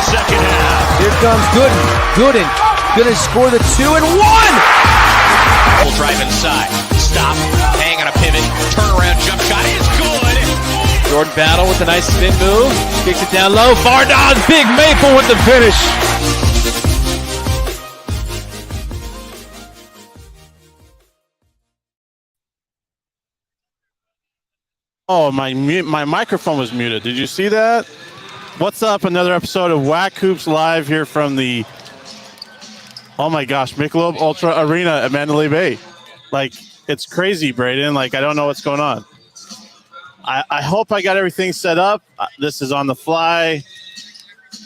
the second half. Here comes Gooden. Gooden gonna score the 2 and 1. We'll drive inside. Stop. Hang on a pivot. Turn around. Jump shot is good. Jordan Battle with a nice spin move. Kicks it down low. Vardon's Big Maple with the finish. Oh, my microphone was muted. Did you see that? What's up? Another episode of WAC Hoops Live here from the, oh my gosh, Michelob Ultra Arena at Mandalay Bay. Like, it's crazy, Braden. Like, I don't know what's going on. I hope I got everything set up. This is on the fly.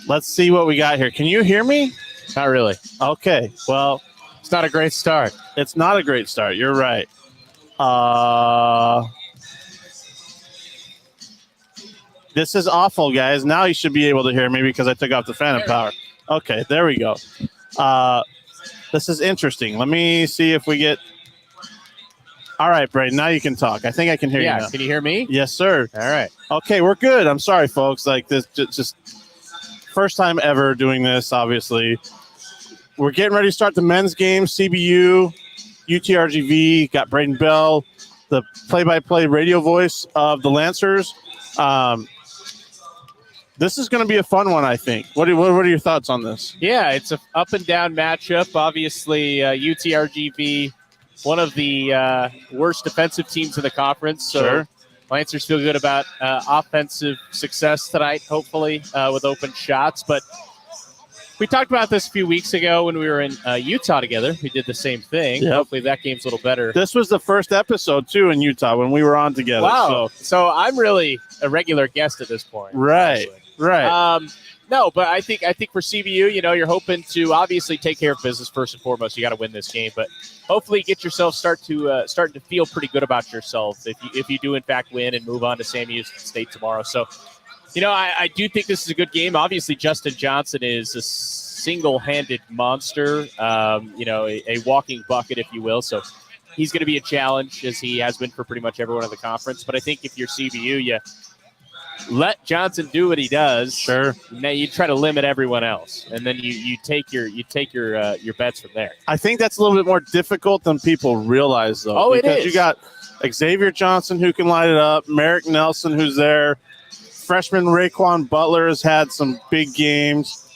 Let's see what we got here. Can you hear me? Not really. Okay. Well, It's not a great start. it's not a great start. You're right. This is awful, guys. Now you should be able to hear me because I took off the phantom power. Okay, there we go. This is interesting. Let me see if we get... All right, Braden, now you can talk. I think I can hear you now. Can you hear me? Yes, sir. All right. Okay, we're good. I'm sorry, folks. Like, this just first time ever doing this, obviously. We're getting ready to start the men's game, CBU, UTRGV, got Braden Bell, the play-by-play radio voice of the Lancers. This is going to be a fun one, I think. What are your thoughts on this? Yeah, it's an up and down matchup. Obviously, UTRGV, one of the worst defensive teams in the conference. So Sure. Lancers feel good about offensive success tonight, hopefully, with open shots. But we talked about this a few weeks ago when we were in Utah together. We did the same thing. Yep. Hopefully that game's a little better. This was the first episode, too, in Utah when we were on together. Wow. So I'm really a regular guest at this point. Right, actually. right. No, but I think for CBU, you're hoping to obviously take care of business first and foremost. You got to win this game, but hopefully get yourself starting to feel pretty good about yourself if you do in fact win and move on to Sam Houston State tomorrow. So, I do think this is a good game. Obviously, Justin Johnson is a single-handed monster, a walking bucket, if you will. So he's going to be a challenge, as he has been for pretty much everyone in the conference. But I think if you're CBU, you let Johnson do what he does. Sure. Now you try to limit everyone else, and then you take your bets from there. I think that's a little bit more difficult than people realize, though. Oh, it because is. You got Xavier Johnson who can light it up, Merrick Nelson who's there, freshman Raekwon Butler has had some big games.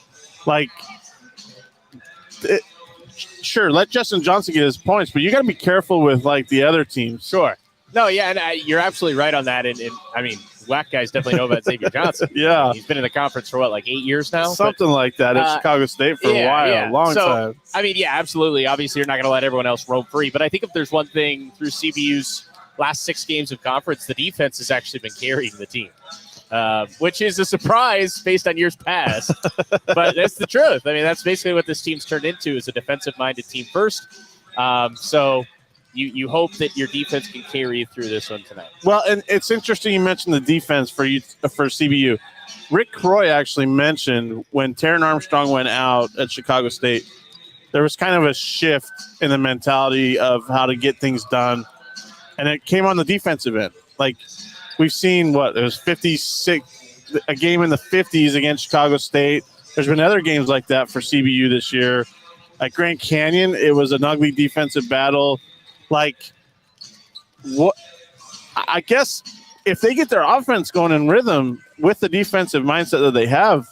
Sure, let Justin Johnson get his points, but you got to be careful with the other teams. Sure. No, yeah, and you're absolutely right on that. And I mean, WAC guys definitely know about Xavier Johnson. Yeah. He's been in the conference for 8 years now? Something like that at Chicago State for a while, long time. I mean, yeah, absolutely. Obviously, you're not going to let everyone else roam free. But I think if there's one thing through CBU's last 6 games of conference, the defense has actually been carrying the team, which is a surprise based on years past. But that's the truth. I mean, that's basically what this team's turned into, is a defensive-minded team first. So you hope that your defense can carry you through this one tonight. Well, and it's interesting you mentioned the defense for CBU. Rick Croy actually mentioned when Taron Armstrong went out at Chicago State, there was kind of a shift in the mentality of how to get things done, and it came on the defensive end. We've seen it was 56, a game in the 50s against Chicago State. There's been other games like that for CBU this year. At Grand Canyon, it was an ugly defensive battle. What? I guess if they get their offense going in rhythm with the defensive mindset that they have,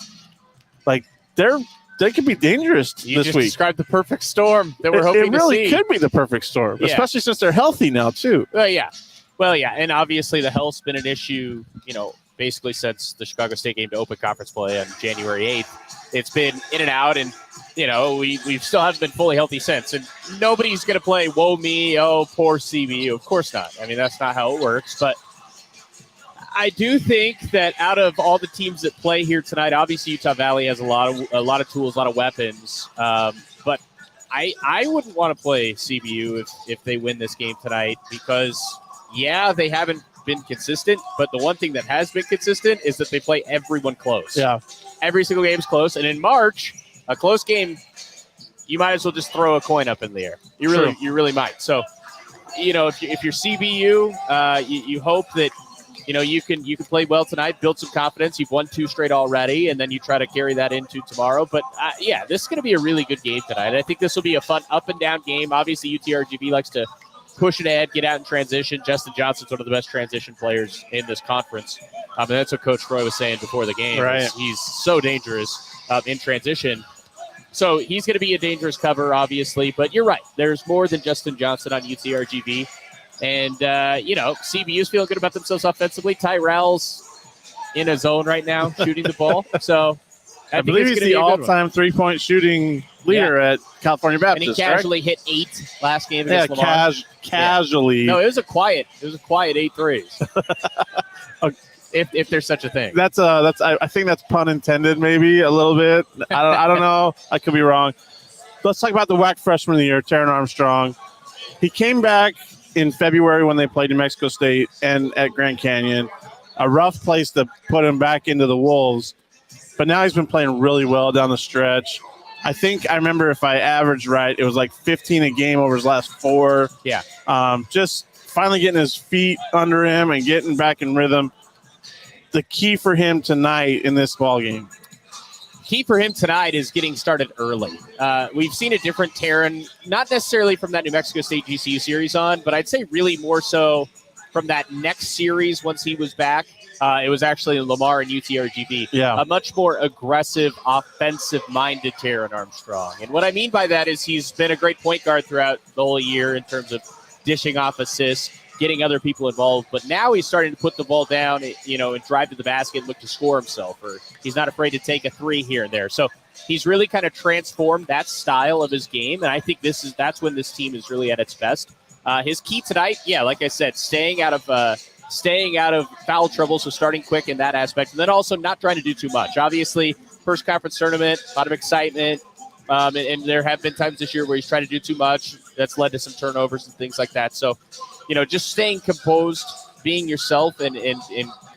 they could be dangerous this week. You just described the perfect storm that we're hoping to see. It really could be the perfect storm, especially since they're healthy now, too. Well, yeah. And obviously the health's been an issue, basically since the Chicago State game to open conference play on January 8th. It's been in and out, and, we still haven't been fully healthy since. And nobody's going to play, woe me, oh, poor CBU. Of course not. I mean, that's not how it works. But I do think that out of all the teams that play here tonight, obviously Utah Valley has a lot of tools, a lot of weapons. But I wouldn't want to play CBU if they win this game tonight, because they haven't been consistent, but the one thing that has been consistent is that they play everyone close. Yeah. Every single game is close. And in March, a close game, you might as well just throw a coin up in the air. You really might. So, if you're CBU, you hope that you can play well tonight, build some confidence. You've won 2 straight already, and then you try to carry that into tomorrow. But, this is going to be a really good game tonight. I think this will be a fun up-and-down game. Obviously, UTRGV likes to push it ahead, get out in transition. Justin Johnson's one of the best transition players in this conference. And that's what Coach Troy was saying before the game. Right. He's so dangerous in transition. So he's going to be a dangerous cover, obviously. But you're right. There's more than Justin Johnson on UTRGV. And, CBU's feeling good about themselves offensively. Tyrell's in a zone right now, shooting the ball. So I believe he's the all-time three-point shooting leader at California Baptist. And he casually hit 8 last game against Lamar. Casually. No, it was a quiet 8 threes. if there's such a thing. I think that's pun intended, maybe a little bit. I don't know. I could be wrong. Let's talk about the WAC freshman of the year, Taron Armstrong. He came back in February when they played New Mexico State and at Grand Canyon. A rough place to put him back into the Wolves. But now he's been playing really well down the stretch. I think I remember if I averaged right, it was like 15 a game over his last 4. Yeah. Just finally getting his feet under him and getting back in rhythm. The key for him tonight in this ball game. Key for him tonight is getting started early. We've seen a different Taron, not necessarily from that New Mexico State GCU series on, but I'd say really more so from that next series once he was back. It was actually Lamar and UTRGV. Yeah. A much more aggressive, offensive-minded Taron Armstrong. And what I mean by that is he's been a great point guard throughout the whole year in terms of dishing off assists, getting other people involved. But now he's starting to put the ball down, and drive to the basket and look to score himself. Or he's not afraid to take a 3 here and there. So he's really kind of transformed that style of his game. And I think that's when this team is really at its best. His key tonight, like I said, staying out of foul trouble, so starting quick in that aspect, and then also not trying to do too much. Obviously, first conference tournament, a lot of excitement, and there have been times this year where he's tried to do too much. That's led to some turnovers and things like that. So, just staying composed, being yourself, and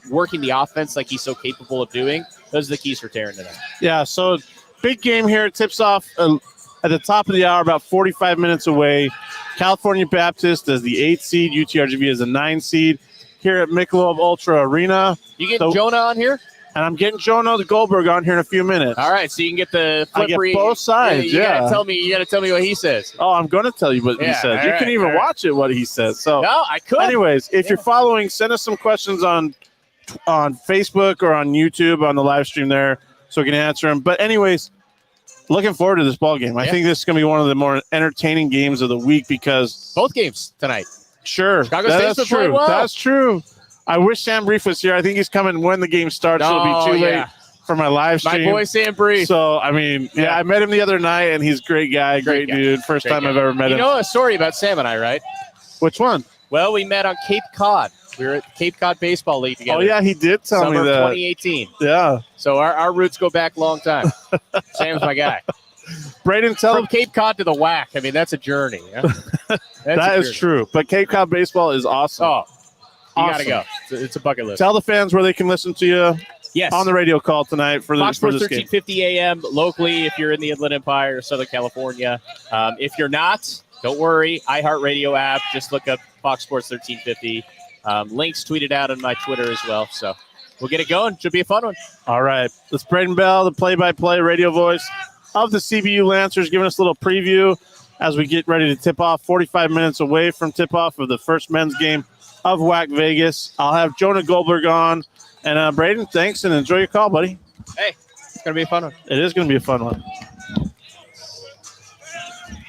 working the offense like he's so capable of doing, those are the keys for Taron tonight. Yeah, so big game here. It tips off at the top of the hour, about 45 minutes away. California Baptist as the 8th seed, UTRGV as the 9th seed. Here at Michelob Ultra Arena. You getting Jonah on here? And I'm getting Jonah the Goldberg on here in a few minutes. All right, so you can get the flippery. I get both sides, You gotta tell me what he says. Oh, I'm going to tell you what he says. You can even watch it, what he says. So, no, I could. Anyways, if you're following, send us some questions on Facebook or on YouTube on the live stream there so we can answer them. But anyways, looking forward to this ball game. I think this is going to be one of the more entertaining games of the week because both games tonight. Sure. That's true. Well. That's true. I wish Sam Brief was here. I think he's coming when the game starts. It'll be too late for my live stream. My boy Sam Brief. So, I mean, I met him the other night, and he's a great guy, great dude. First time I've ever met him. You know a story about Sam and I, right? Which one? Well, we met on Cape Cod. We were at the Cape Cod Baseball League together. Oh, yeah, he did tell me that. Summer 2018. Yeah. So our roots go back a long time. Sam's my guy. Braden, from Cape Cod to the WAC. I mean, that's a journey. Yeah? That is true. But Cape Cod baseball is awesome. Oh, you got to go. It's a bucket list. Tell the fans where they can listen to you. Yes. On the radio call tonight for Fox this Sports game. 1350 a.m. locally if you're in the Inland Empire or Southern California. If you're not, don't worry. iHeartRadio app. Just look up Fox Sports 1350. Links tweeted out on my Twitter as well. So we'll get it going. Should be a fun one. All right. It's Braden Bell, the play-by-play radio voice of the CBU Lancers, giving us a little preview as we get ready to tip off. 45 minutes away from tip-off of the first men's game of WAC Vegas. I'll have Jonah Goldberg on. And Braden, thanks, and enjoy your call, buddy. Hey, it's going to be a fun one. It is going to be a fun one.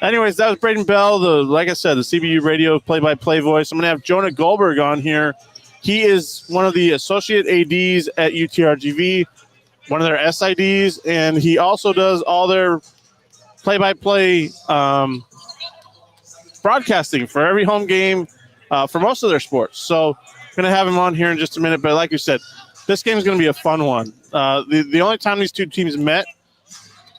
Anyways, that was Braden Bell, like I said, the CBU radio play-by-play voice. I'm going to have Jonah Goldberg on here. He is one of the associate ADs at UTRGV, one of their SIDs, and he also does all their play-by-play broadcasting for every home game for most of their sports. So I'm going to have him on here in just a minute. But like you said, this game is going to be a fun one. The only time these two teams met,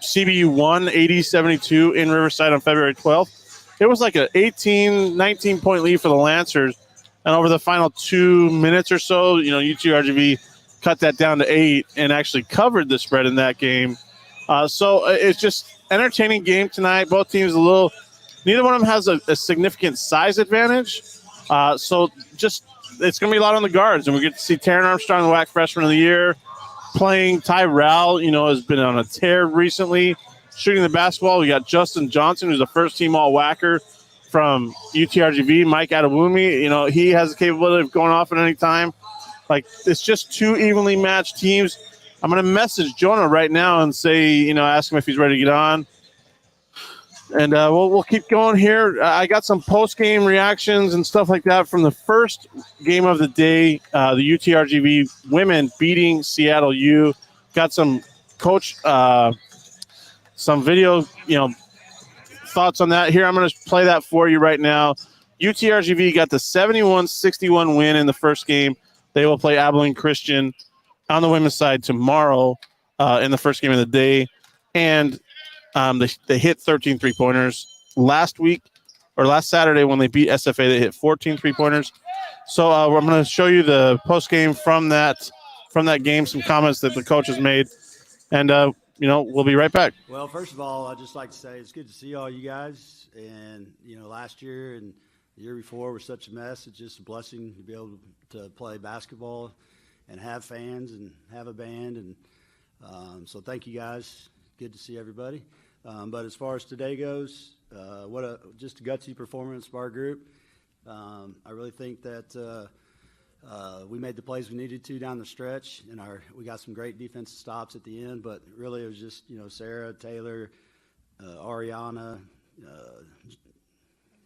CBU won 80-72 in Riverside on February 12th. It was like an 18, 19-point lead for the Lancers. And over the final 2 minutes or so, UTRGV cut that down to 8 and actually covered the spread in that game. So it's just entertaining game tonight. Both teams neither one of them has a significant size advantage. So just it's going to be a lot on the guards, and we get to see Taryn Armstrong, the WAC Freshman of the Year, playing. Ty Rowell, has been on a tear recently, shooting the basketball. We got Justin Johnson, who's a first-team All-WACer from UTRGV. Mike Adewumi, he has the capability of going off at any time. Like, it's just two evenly matched teams. I'm going to message Jonah right now and say, ask him if he's ready to get on. And we'll keep going here. I got some post-game reactions and stuff like that from the first game of the day, the UTRGV women beating Seattle U. Got some coach, some video, thoughts on that. Here, I'm going to play that for you right now. UTRGV got the 71-61 win in the first game. They will play Abilene Christian on the women's side tomorrow in the first game of the day. And they hit 13 three-pointers last Saturday when they beat SFA. They hit 14 three-pointers. So I'm going to show you the post-game from that game, some comments that the coach has made. And, we'll be right back. Well, first of all, I'd just like to say it's good to see all you guys. And, last year and the year before was such a mess. It's just a blessing to be able to play basketball and have fans and have a band. And so thank you guys. Good to see everybody. But as far as today goes, just a gutsy performance by our group. I really think that we made the plays we needed to down the stretch, and we got some great defensive stops at the end. But really, it was just Sarah, Taylor, Ariana,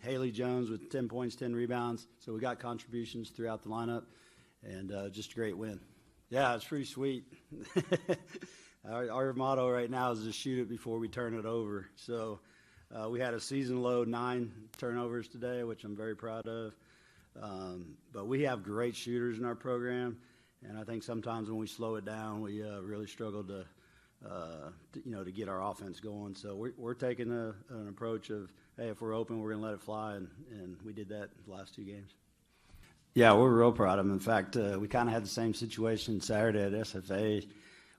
Haley Jones with 10 points, 10 rebounds. So we got contributions throughout the lineup, and just a great win. Yeah, it's pretty sweet. Our motto right now is to shoot it before we turn it over. So we had a season low 9 turnovers today, which I'm very proud of. But we have great shooters in our program, and I think sometimes when we slow it down, we really struggle to get our offense going. So we're taking an approach of, hey, if we're open, we're going to let it fly, and we did that the last 2 games. Yeah, we're real proud of them. In fact, we kind of had the same situation Saturday at SFA.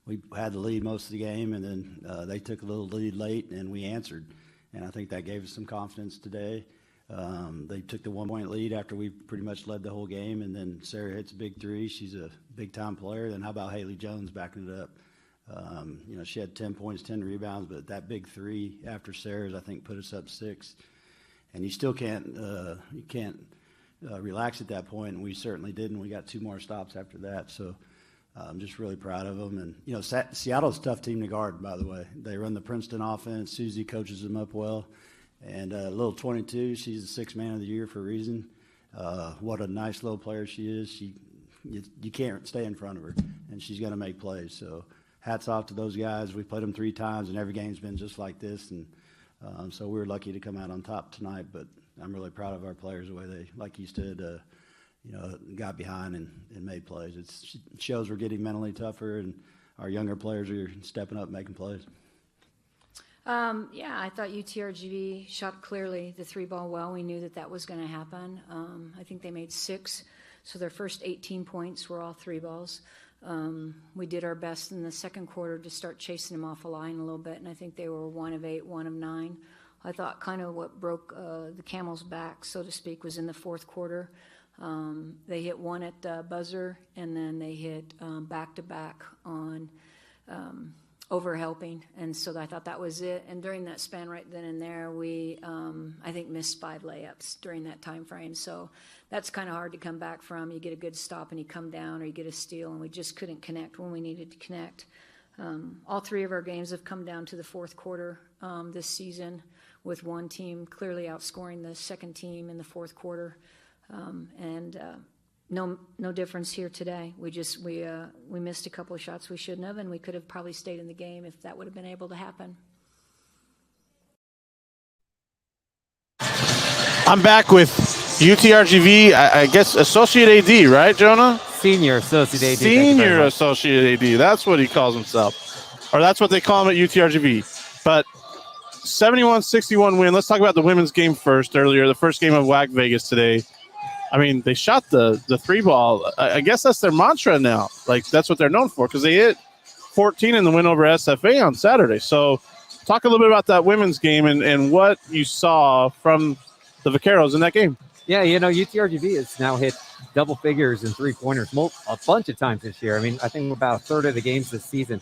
We had the lead most of the game, and then they took a little lead late, and we answered. And I think that gave us some confidence today. They took the 1-point lead after we pretty much led the whole game, and then Sarah hits a big 3. She's a big-time player. Then how about Haley Jones backing it up? She had 10 points, 10 rebounds, but that big 3 after Sarah's, I think, put us up 6. And you still can't relax at that point, and we certainly didn't. We got 2 more stops after that, so I'm just really proud of them. And, Seattle's a tough team to guard, by the way. They run the Princeton offense. Susie coaches them up well. And little 22, she's the 6th man of the year for a reason. What a nice little player she is. You can't stay in front of her, and she's going to make plays. So hats off to those guys. We played them 3 times, and every game's been just like this. And so we were lucky to come out on top tonight. But I'm really proud of our players, the way they, like you said, got behind and made plays. It shows we're getting mentally tougher, and our younger players are stepping up, making plays. I thought UTRGV shot clearly the 3-ball well. We knew that was going to happen. I think they made 6, so their first 18 points were all 3 balls. We did our best in the second quarter to start chasing them off a line a little bit, and I think they were 1 of 8, 1 of 9. I thought kind of what broke the camel's back, so to speak, was in the fourth quarter. They hit 1 at buzzer, and then they hit back-to-back on overhelping, and so I thought that was it. And during that span right then and there, we I think missed 5 layups during that time frame. So that's kind of hard to come back from. You get a good stop and you come down, or you get a steal, and we just couldn't connect when we needed to connect. All 3 of our games have come down to the fourth quarter this season, with one team clearly outscoring the second team in the fourth quarter, No difference here today. We missed a couple of shots we shouldn't have, and we could have probably stayed in the game if that would have been able to happen. I'm back with UTRGV, I guess Associate AD, right, Jonah? Senior Associate AD. Senior Associate AD. That's what he calls himself, or that's what they call him at UTRGV. But 71-61 win. Let's talk about the women's game first. Earlier, the first game of WAC Vegas today. I mean, they shot the 3-ball. I guess that's their mantra now. Like, that's what they're known for, because they hit 14 in the win over SFA on Saturday. So talk a little bit about that women's game and what you saw from the Vaqueros in that game. Yeah, UTRGV has now hit double figures in three-pointers a bunch of times this year. I mean, I think about a third of the games this season.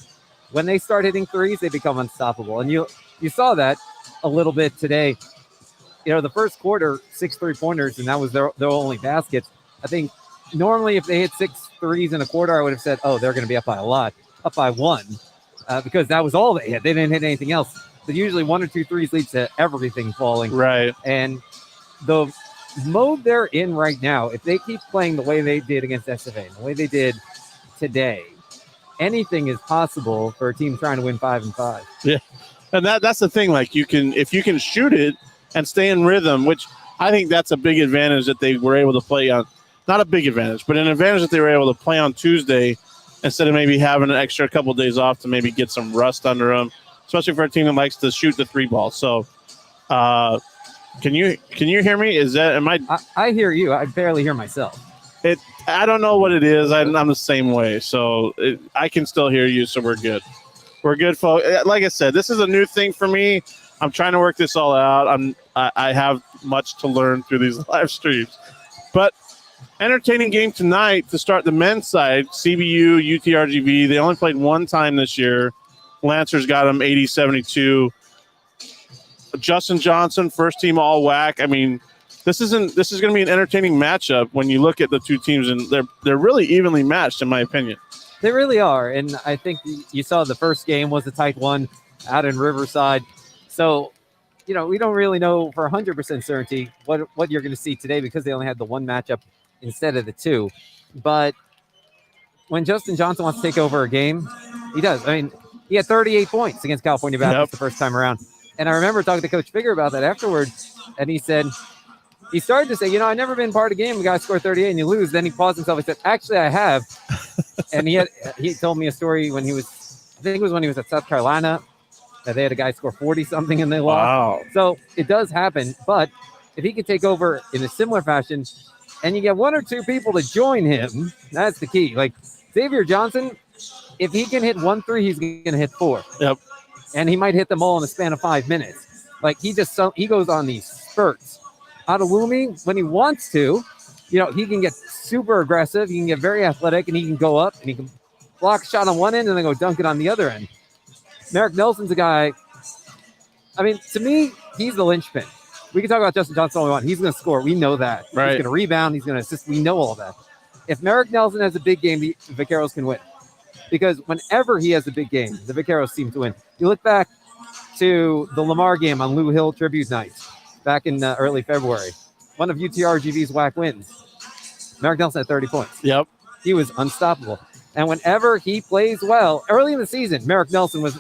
When they start hitting threes, they become unstoppable. And you saw that a little bit today. The first quarter, 6 3-pointers, and that was their only baskets. I think normally if they hit 6 threes in a quarter, I would have said, oh, they're going to be up by a lot, up by 1, because that was all they hit. They didn't hit anything else. But usually 1 or 2 threes leads to everything falling. Right. And the mode they're in right now, if they keep playing the way they did against SFA, the way they did today, anything is possible for a team trying to win 5-5. Yeah. And that's the thing. Like, if you can shoot it and stay in rhythm, which I think that's a big advantage that they were able to play on. Not a big advantage, but an advantage that they were able to play on Tuesday instead of maybe having an extra couple of days off to maybe get some rust under them, especially for a team that likes to shoot the 3 ball. So, can you hear me? I hear you. I barely hear myself. I don't know what it is. I'm the same way, so I can still hear you. So we're good. We're good, folks. Like I said, this is a new thing for me. I'm trying to work this all out. I have much to learn through these live streams, but entertaining game tonight to start the men's side. CBU, UTRGV. They only played one time this year. Lancers got them 80-72. Justin Johnson, first team all WAC. I mean, this is going to be an entertaining matchup when you look at the two teams, and they're really evenly matched, in my opinion. They really are, and I think you saw the first game was a tight one out in Riverside. So, we don't really know for 100% certainty what you're going to see today because they only had the one matchup instead of the 2. But when Justin Johnson wants to take over a game, he does. I mean, he had 38 points against California Baptist the first time around. And I remember talking to Coach Figger about that afterwards, and he said, he started to say, I've never been part of a game. The guy scored 38 and you lose. Then he paused himself. He said, actually, I have. And he told me a story when he was at South Carolina, that they had a guy score 40-something and they lost. Wow. So it does happen. But if he could take over in a similar fashion and you get 1 or 2 people to join him, that's the key. Like Xavier Johnson, if he can hit 1 3, he's going to hit 4. Yep. And he might hit them all in the span of 5 minutes. Like he goes on these spurts. Adewumi, when he wants to, he can get super aggressive. He can get very athletic, and he can go up and he can block a shot on one end and then go dunk it on the other end. Merrick Nelson's a guy. I mean, to me, he's the linchpin. We can talk about Justin Johnson all we want. He's going to score. We know that. Right. He's going to rebound. He's going to assist. We know all that. If Merrick Nelson has a big game, the Vaqueros can win. Because whenever he has a big game, the Vaqueros seem to win. You look back to the Lamar game on Lou Hill Tribute Night back in early February. One of UTRGV's WAC wins. Merrick Nelson had 30 points. Yep. He was unstoppable. And whenever he plays well, early in the season, Merrick Nelson was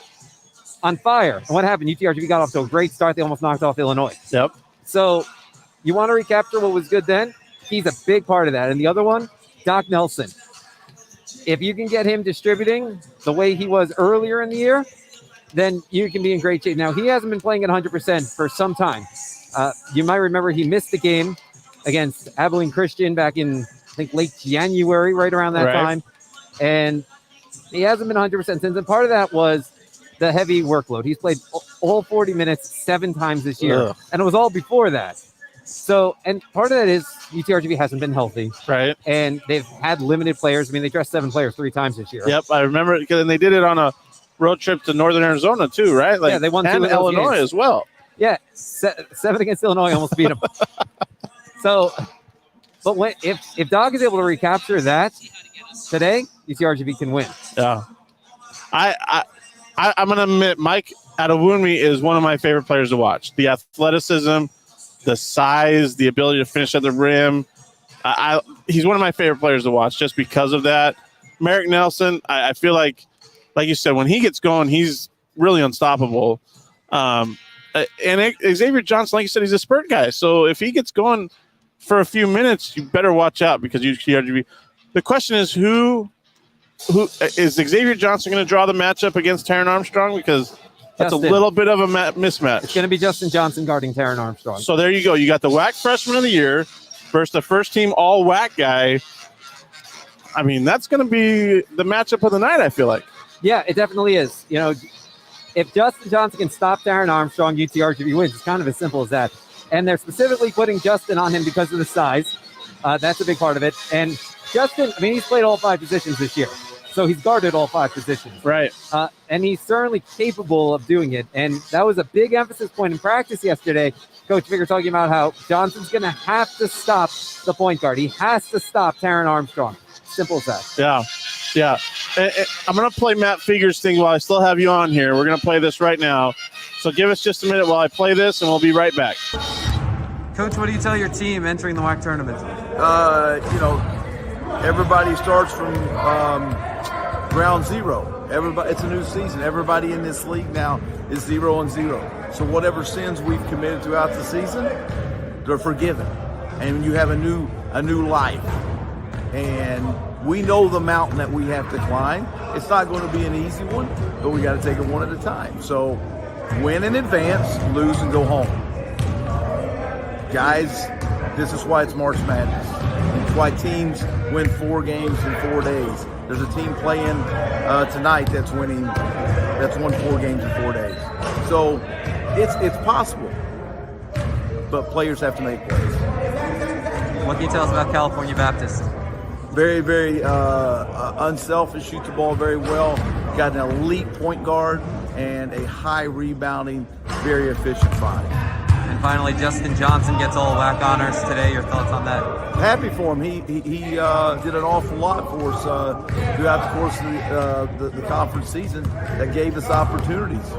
on fire. And what happened? UTRGV got off to a great start. They almost knocked off Illinois. Yep. So you want to recapture what was good then? He's a big part of that. And the other one, Doc Nelson. If you can get him distributing the way he was earlier in the year, then you can be in great shape. Now, he hasn't been playing at 100% for some time. You might remember he missed the game against Abilene Christian back in, I think, late January, right around that time. And he hasn't been 100% since. And part of that was the heavy workload. He's played all 40 minutes 7 times this year. Ugh. And it was all before that. So, and part of that is UTRGV hasn't been healthy. Right. And they've had limited players. I mean, they dressed 7 players 3 times this year. Yep, I remember it, and they did it on a road trip to Northern Arizona too, right? Like, yeah, they won 2 and of those Illinois games as well. Yeah, 7 against Illinois, almost beat them. So, but if Dog is able to recapture that today, UTRGV can win. Yeah, I'm gonna admit, Mike Adewumi is one of my favorite players to watch. The athleticism, the size, the ability to finish at the rim. He's one of my favorite players to watch just because of that. Merrick Nelson, I feel like you said, when he gets going, he's really unstoppable. And Xavier Johnson, like you said, he's a spurt guy. So if he gets going for a few minutes, you better watch out because UTRGV. The question is, who is Xavier Johnson going to draw the matchup against Taron Armstrong? Because that's a little bit of a mismatch. It's going to be Justin Johnson guarding Taron Armstrong. So there you go. You got the WAC freshman of the year versus the first team all WAC guy. I mean, that's going to be the matchup of the night, I feel like. Yeah, it definitely is. You know, if Justin Johnson can stop Taron Armstrong, UTRGV wins. It's kind of as simple as that. and they're specifically putting Justin on him because of the size. That's a big part of it. And Justin, I mean, he's played all 5 positions this year, so he's guarded all 5 positions. Right. And he's certainly capable of doing it. And that was a big emphasis point in practice yesterday. Coach Vigor talking about how Johnson's going to have to stop the point guard. He has to stop Taron Armstrong. Simple as that. Yeah. I'm going to play Matt Figures' thing while I still have you on here. We're going to play this right now. So give us just a minute while I play this, and we'll be right back. Coach, what do you tell your team entering the WAC tournament? Everybody starts from ground zero. Everybody, it's a new season. Everybody in this league now is 0-0. So whatever sins we've committed throughout the season, they're forgiven, and you have a new life. And we know the mountain that we have to climb. It's not going to be an easy one, but we got to take it one at a time. So win in advance, lose and go home. Guys, this is why it's March Madness. It's why teams win 4 games in 4 days. There's a team playing tonight that's won 4 games in 4 days. So it's possible, but players have to make plays. What can you tell us about California Baptist? Very, very unselfish, shoots the ball very well. Got an elite point guard and a high rebounding, very efficient 5. And finally, Justin Johnson gets all WAC honors today. Your thoughts on that? Happy for him. He did an awful lot for us throughout the course of the conference season that gave us opportunities.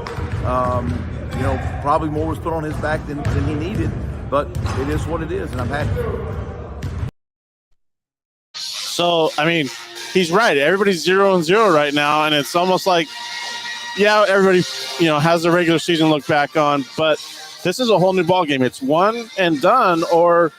Probably more was put on his back than he needed, but it is what it is, and I'm happy for him. So, I mean, he's right. Everybody's 0-0 right now, and it's almost like, yeah, everybody, has the regular season look back on, but this is a whole new ballgame. It's one and done or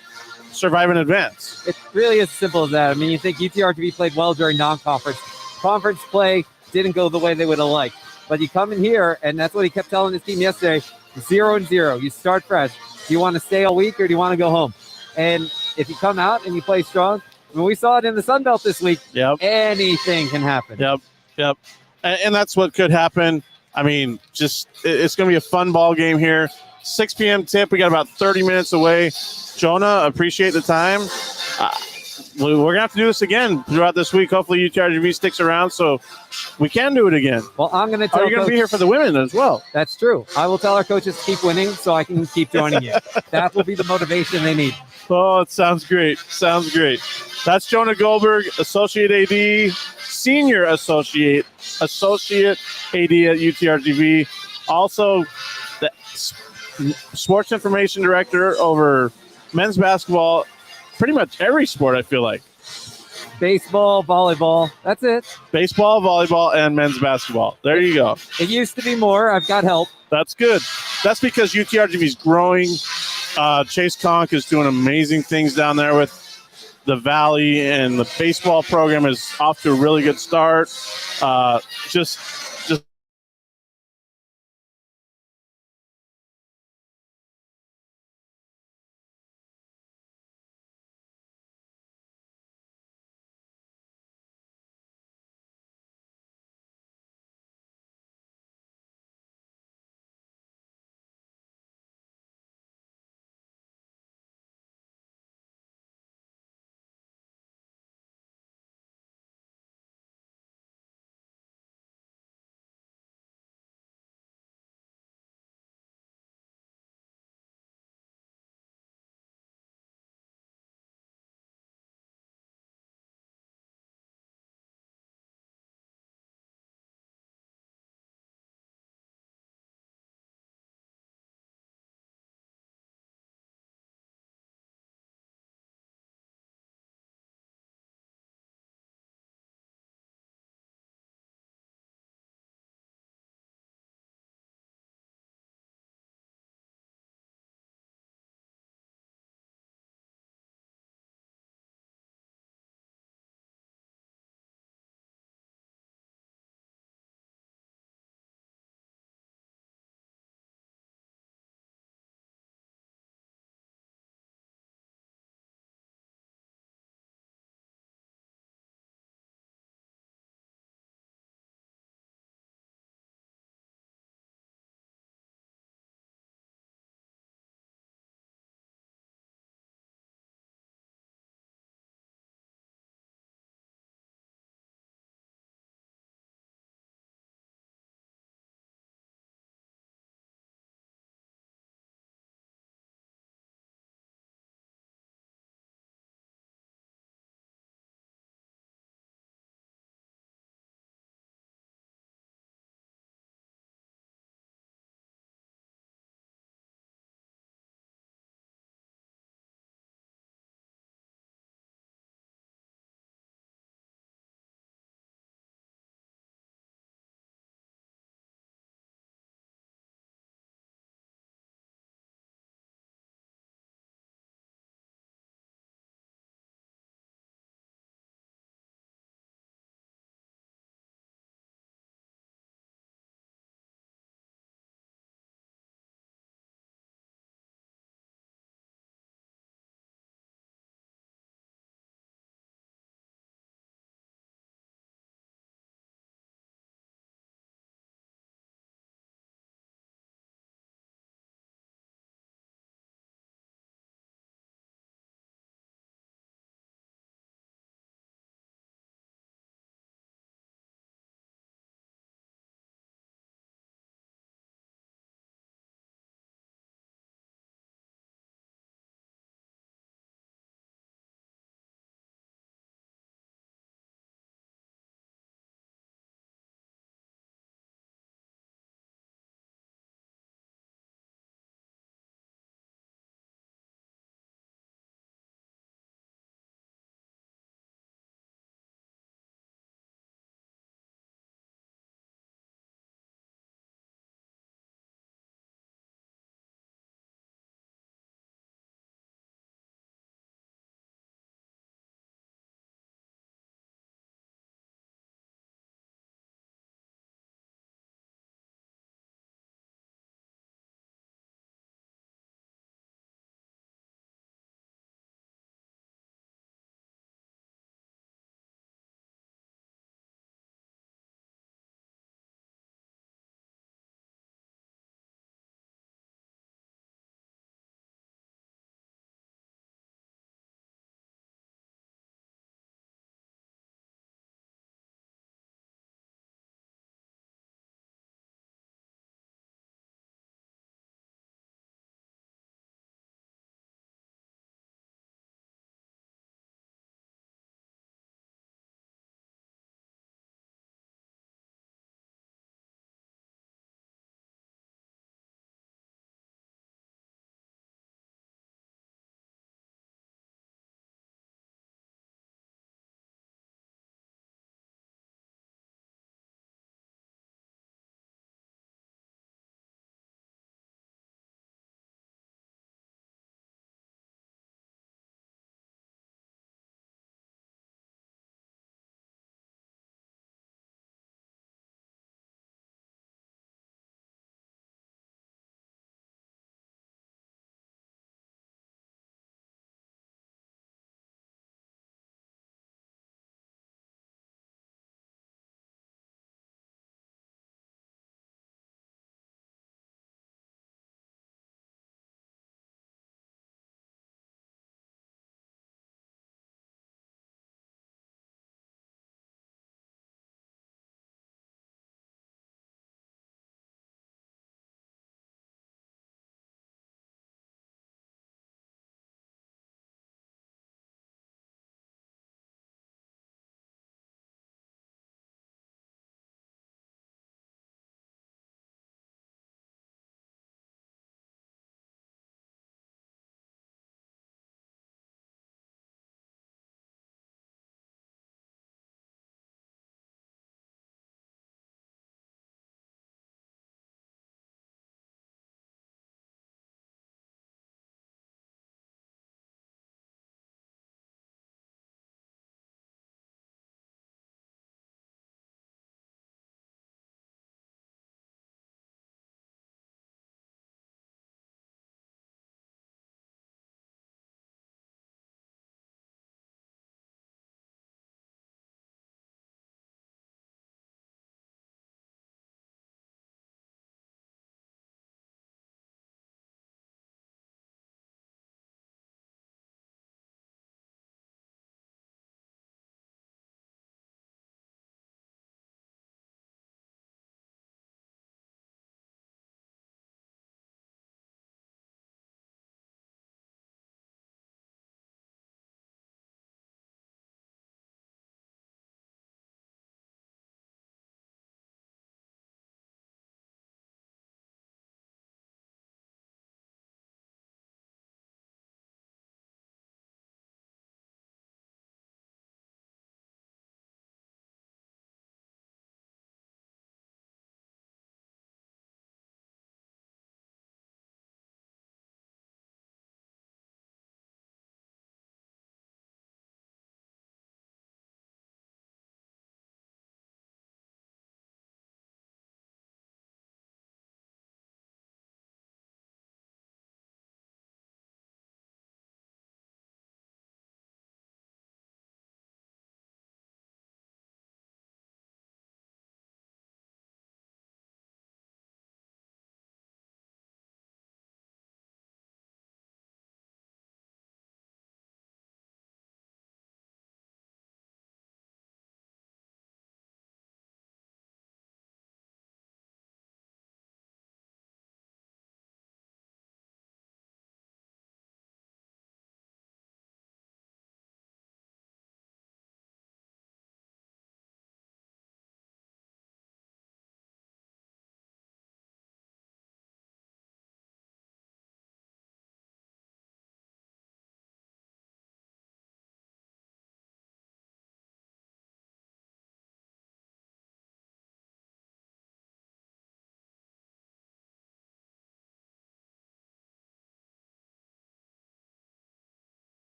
survive in advance. It really is as simple as that. I mean, you think UTRGV played well during non-conference. Conference play didn't go the way they would have liked. But you come in here, and that's what he kept telling his team yesterday, 0-0. You start fresh. Do you want to stay all week or do you want to go home? And if you come out and you play strong, I mean, we saw it in the Sun Belt this week. Yep. Anything can happen. Yep. And that's what could happen. I mean, it's going to be a fun ball game here. 6 p.m. tip. We got about 30 minutes away. Jonah, appreciate the time. We're going to have to do this again throughout this week. Hopefully UTRGV sticks around so we can do it again. Well, I'm going to tell you're going to be here for the women as well. That's true. I will tell our coaches to keep winning so I can keep joining you. That will be the motivation they need. Oh, it sounds great. That's Jonah Goldberg, Associate AD, Senior Associate AD at UTRGV. Also, the Sports Information Director over men's basketball, pretty much every sport, I feel like. Baseball, volleyball, that's it. Baseball, volleyball, and men's basketball. There you go. It used to be more. I've got help. That's good. That's because UTRGV is growing. Chase Conk is doing amazing things down there with the Valley, and the baseball program is off to a really good start. Just